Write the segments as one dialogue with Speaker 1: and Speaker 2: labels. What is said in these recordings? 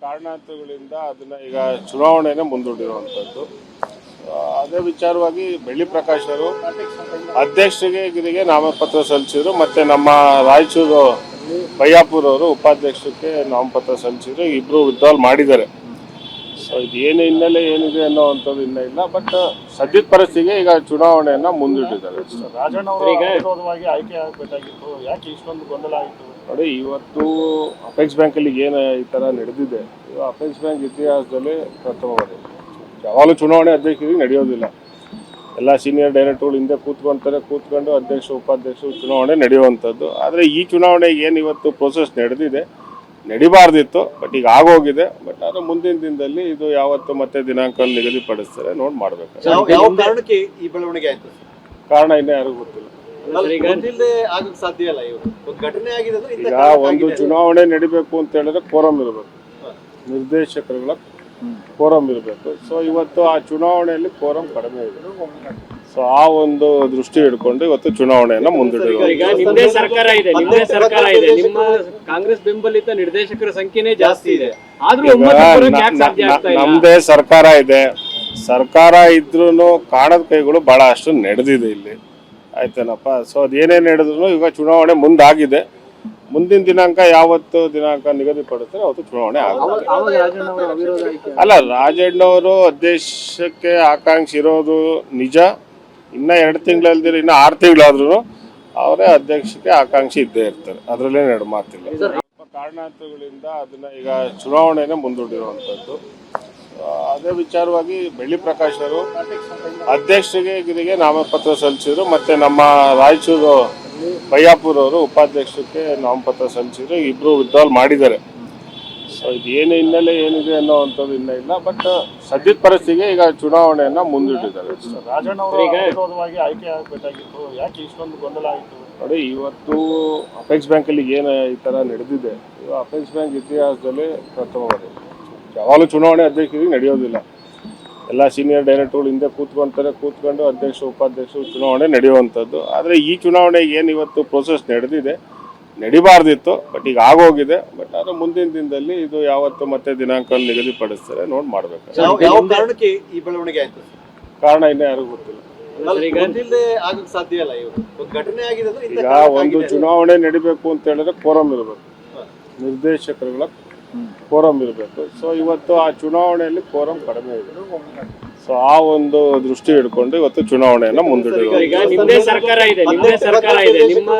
Speaker 1: ಕಾರಣಾಂತರಗಳಿಂದ ಅದನ್ನ ಈಗ ಚುನಾವಣೆನೇ ಮುಂದೂಡಿರುವಂಥದ್ದು. ಅದೇ ವಿಚಾರವಾಗಿ ಬೆಳ್ಳಿ ಪ್ರಕಾಶ್ ಅವರು ಅಧ್ಯಕ್ಷರಿಗೆ ನಾಮಪತ್ರ ಸಲ್ಲಿಸಿದ್ರು, ಮತ್ತೆ ನಮ್ಮ ರಾಯಚೂರು ಬಯ್ಯಾಪುರ್ ಅವರು ಉಪಾಧ್ಯಕ್ಷಕ್ಕೆ ನಾಮಪತ್ರ ಸಲ್ಲಿಸಿದ್ರು. ಇಬ್ರು ವಿತ್ಡ್ರಾಲ್ ಮಾಡಿದ್ದಾರೆ. ಸೊ ಇದೇನು ಹಿನ್ನೆಲೆ ಏನಿದೆ ಅನ್ನೋವಂಥದ್ದು ಇನ್ನೂ ಇಲ್ಲ. ಬಟ್ ಸದ್ಯದ ಪರಿಸ್ಥಿತಿಗೆ ಈಗ ಚುನಾವಣೆಯನ್ನ ಮುಂದೂಡಿದ್ದಾರೆ.
Speaker 2: ರಾಜಣ್ಣ ಅವರು ವಿರೋಧವಾಗಿ ಆಯ್ಕೆ ಆಗಬೇಕಾಗಿತ್ತು, ಯಾಕೆ ಇಷ್ಟೊಂದು ಗೊಂದಲ ಆಯಿತು?
Speaker 1: ನೋಡಿ, ಇವತ್ತು ಅಪೆಕ್ಸ್ ಬ್ಯಾಂಕಲ್ಲಿ ಏನು ಈ ಥರ ನಡೆದಿದೆ, ಅಪೆಕ್ಸ್ ಬ್ಯಾಂಕ್ ಇತಿಹಾಸದಲ್ಲಿ ಪ್ರಥಮ ಬಾರಿ. ಯಾವಾಗಲೂ ಚುನಾವಣೆ ಅಧ್ಯಕ್ಷರಿಗೆ ನಡೆಯೋದಿಲ್ಲ. ಎಲ್ಲ ಸೀನಿಯರ್ ಡೈರೆಕ್ಟರ್ಗಳು ಹಿಂದೆ ಕೂತ್ಕೊಂಡು ಅಧ್ಯಕ್ಷ ಉಪಾಧ್ಯಕ್ಷರು ಚುನಾವಣೆ ನಡೆಯುವಂಥದ್ದು. ಆದರೆ ಈ ಚುನಾವಣೆಗೆ ಏನು ಇವತ್ತು ಪ್ರೋಸೆಸ್ ನಡೆದಿದೆ, ನಡಿಬಾರ್ದಿತ್ತು. ಬಟ್ ಈಗ ಆಗೋಗಿದೆ. ಬಟ್ ಆದರೆ ಮುಂದಿನ ದಿನದಲ್ಲಿ ಇದು ಯಾವತ್ತು ಮತ್ತೆ ದಿನಾಂಕ ನಿಗದಿಪಡಿಸ್ತಾರೆ, ನೋಡಿ ಮಾಡ್ಬೇಕು.
Speaker 2: ಯಾವ ಕಾರಣಕ್ಕೆ ಈ ಬೆಳವಣಿಗೆ ಆಯ್ತು?
Speaker 1: ಕಾರಣ ಇನ್ನೂ ಯಾರಿಗೂ ಗೊತ್ತಿಲ್ಲ.
Speaker 2: ಸಾಧ್ಯ ಅಲ್ಲ.
Speaker 1: ಈಗ ಒಂದು ಚುನಾವಣೆ ನಡಿಬೇಕು ಅಂತ ಹೇಳಿದ್ರೆ ಕೋರಂ ಇರಬೇಕು, ನಿರ್ದೇಶಕರುಗಳ ಕೋರಂ ಇರಬೇಕು. ಸೊ ಇವತ್ತು ಆ ಚುನಾವಣೆಯಲ್ಲಿ ಕೋರಂ ಕಡಿಮೆ ಇದೆ. ಸೊ ಆ ಒಂದು ದೃಷ್ಟಿ ಹಿಡ್ಕೊಂಡು ಇವತ್ತು ಚುನಾವಣೆಯನ್ನ ಮುಂದೂಡಿದ್ದಾರೆ.
Speaker 3: ಈಗ ನಿಮ್ಮದೇ ಸರ್ಕಾರ ಇದೆ, ನಿಮ್ಮ ಕಾಂಗ್ರೆಸ್ ಬೆಂಬಲಿತ ನಿರ್ದೇಶಕರ ಸಂಖ್ಯೆನೇ ಜಾಸ್ತಿ ಇದೆ.
Speaker 1: ನಮ್ದೇ ಸರ್ಕಾರ ಇದೆ. ಸರ್ಕಾರ ಇದ್ರೂ ಕಾಣದ ಕೈಗಳು ಬಹಳ ಅಷ್ಟು ನಡೆದಿದೆ ಇಲ್ಲಿ, ಆಯ್ತೇನಪ್ಪ. ಸೊ ಅದೇನೇ ನಡೆದ್ರು ಈಗ ಚುನಾವಣೆ ಮುಂದಾಗಿದೆ. ಮುಂದಿನ ದಿನಾಂಕ ಯಾವತ್ತು ದಿನಾಂಕ ನಿಗದಿಪಡುತ್ತಾರೆ ಅವತ್ತು ಚುನಾವಣೆ ಆಗುತ್ತೆ. ಅಲ್ಲ, ರಾಜಣ್ಣವರು ಅಧ್ಯಕ್ಷಕ್ಕೆ ಆಕಾಂಕ್ಷಿ ಇರೋದು ನಿಜ. ಇನ್ನ 2 ತಿಂಗಳಲ್ದಿರ ಇನ್ನು 6 ತಿಂಗಳಾದ್ರೂ ಅವರೇ ಅಧ್ಯಕ್ಷಕ್ಕೆ ಆಕಾಂಕ್ಷಿ ಇದ್ದೇ ಇರ್ತಾರೆ, ಅದರಲ್ಲೇ ಎರಡು ಮಾತಿಲ್ಲ. ಕಾರಣಾಂತರಗಳಿಂದ ಅದನ್ನ ಈಗ ಚುನಾವಣೆನೇ ಮುಂದೂಡಿರುವಂಥದ್ದು. ಅದೇ ವಿಚಾರವಾಗಿ ಬೆಳ್ಳಿ ಪ್ರಕಾಶ್ ಅವರು ಅಧ್ಯಕ್ಷರಿಗೆ ನಾಮಪತ್ರ ಸಲ್ಲಿಸಿದ್ರು, ಮತ್ತೆ ನಮ್ಮ ರಾಯಚೂರು ಬಯ್ಯಾಪುರ್ ಅವರು ಉಪಾಧ್ಯಕ್ಷಕ್ಕೆ ನಾಮಪತ್ರ ಸಲ್ಲಿಸಿದ್ರು. ಇಬ್ರು ವಿತ್ಡ್ರಾಲ್ ಮಾಡಿದ್ದಾರೆ. ಸೊ ಇದೇನು ಹಿನ್ನೆಲೆ ಏನಿದೆ ಅನ್ನೋವಂಥದ್ದು ಇನ್ನೂ ಇಲ್ಲ. ಬಟ್ ಸದ್ಯದ ಪರಿಸ್ಥಿತಿಗೆ ಈಗ ಚುನಾವಣೆಯನ್ನ ಮುಂದೂಡಿದ್ದಾರೆ.
Speaker 2: ರಾಜಣ್ಣ ಅವರು ವಿರೋಧವಾಗಿ ಆಯ್ಕೆ ಆಗಬೇಕಾಗಿತ್ತು, ಯಾಕೆ ಇಷ್ಟೊಂದು ಗೊಂದಲ ಆಯಿತು?
Speaker 1: ನೋಡಿ, ಇವತ್ತು ಅಪೆಕ್ಸ್ ಬ್ಯಾಂಕಲ್ಲಿ ಏನು ಈ ಥರ ನಡೆದಿದೆ, ಅಪೆಕ್ಸ್ ಬ್ಯಾಂಕ್ ಇತಿಹಾಸದಲ್ಲಿ ಪ್ರಥಮ ಬಾರಿ. ಯಾವಾಗಲೂ ಚುನಾವಣೆ ಅಧ್ಯಕ್ಷರಿಗೆ ನಡೆಯೋದಿಲ್ಲ. ಎಲ್ಲ ಸೀನಿಯರ್ ಡೈರೆಕ್ಟರ್ಗಳು ಹಿಂದೆ ಕೂತ್ಕೊಂಡು ಅಧ್ಯಕ್ಷ ಉಪಾಧ್ಯಕ್ಷರು ಚುನಾವಣೆ ನಡೆಯುವಂಥದ್ದು. ಆದರೆ ಈ ಚುನಾವಣೆಗೆ ಏನು ಇವತ್ತು ಪ್ರೋಸೆಸ್ ನಡೆದಿದೆ, ನಡಿಬಾರ್ದಿತ್ತು. ಬಟ್ ಈಗ ಆಗೋಗಿದೆ. ಬಟ್ ಆದರೆ ಮುಂದಿನ ದಿನದಲ್ಲಿ ಇದು ಯಾವತ್ತು ಮತ್ತೆ ದಿನಾಂಕ ನಿಗದಿಪಡಿಸ್ತಾರೆ, ನೋಡಿ ಮಾಡ್ಬೇಕು.
Speaker 2: ಯಾವ ಕಾರಣಕ್ಕೆ ಈ ಬೆಳವಣಿಗೆ ಆಯ್ತು?
Speaker 1: ಕಾರಣ ಇನ್ನೂ ಯಾರಿಗೂ ಗೊತ್ತಿಲ್ಲ.
Speaker 2: ಸಾಧ್ಯ ಅಲ್ಲ.
Speaker 1: ಈಗ ಒಂದು ಚುನಾವಣೆ ನಡಿಬೇಕು ಅಂತ ಹೇಳಿದ್ರೆ ಕೋರಂ ಇರಬೇಕು, ನಿರ್ದೇಶಕರುಗಳ ಕೋರಂ ಇರಬೇಕು. ಸೊ ಇವತ್ತು ಆ ಚುನಾವಣೆಯಲ್ಲಿ ಕೋರಂ ಕಡಿಮೆ ಇದೆ. ಸೊ ಆ ಒಂದು ದೃಷ್ಟಿ ಹಿಡ್ಕೊಂಡು ಇವತ್ತು ಚುನಾವಣೆಯನ್ನ ಮುಂದೂಡಿದ್ದಾರೆ.
Speaker 3: ಈಗ ನಿಮ್ಮದೇ ಸರ್ಕಾರ ಇದೆ, ನಿಮ್ಮ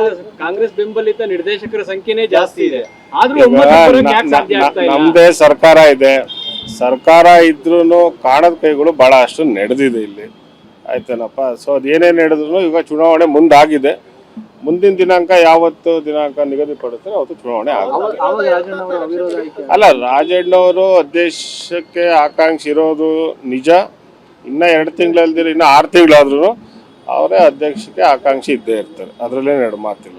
Speaker 3: ಕಾಂಗ್ರೆಸ್ ಬೆಂಬಲಿತ ನಿರ್ದೇಶಕರ ಸಂಖ್ಯೆನೇ ಜಾಸ್ತಿ ಇದೆ.
Speaker 1: ನಮ್ದೇ ಸರ್ಕಾರ ಇದೆ. ಸರ್ಕಾರ ಇದ್ರೂ ಕಾಣದ ಕೈಗಳು ಬಹಳ ಅಷ್ಟು ನಡೆದಿದೆ ಇಲ್ಲಿ, ಆಯ್ತೇನಪ್ಪ. ಸೊ ಅದೇನೇ ನಡೆದ್ರು ಈಗ ಚುನಾವಣೆ ಮುಂದಾಗಿದೆ. ಮುಂದಿನ ದಿನಾಂಕ ಯಾವತ್ತು ದಿನಾಂಕ ನಿಗದಿಪಡುತ್ತಾರೆ ಅವತ್ತು ಚುನಾವಣೆ ಆಗುತ್ತೆ. ಅಲ್ಲ, ರಾಜಣ್ಣವರು ಅಧ್ಯಕ್ಷಕ್ಕೆ ಆಕಾಂಕ್ಷಿ ಇರೋದು ನಿಜ. ಇನ್ನ 2 ತಿಂಗಳಲ್ದಿರ ಇನ್ನು 6 ತಿಂಗಳಾದ್ರೂ ಅವರೇ ಅಧ್ಯಕ್ಷಕ್ಕೆ ಆಕಾಂಕ್ಷಿ ಇದ್ದೇ ಇರ್ತಾರೆ, ಅದರಲ್ಲೇ ಎರಡು ಮಾತಿಲ್ಲ.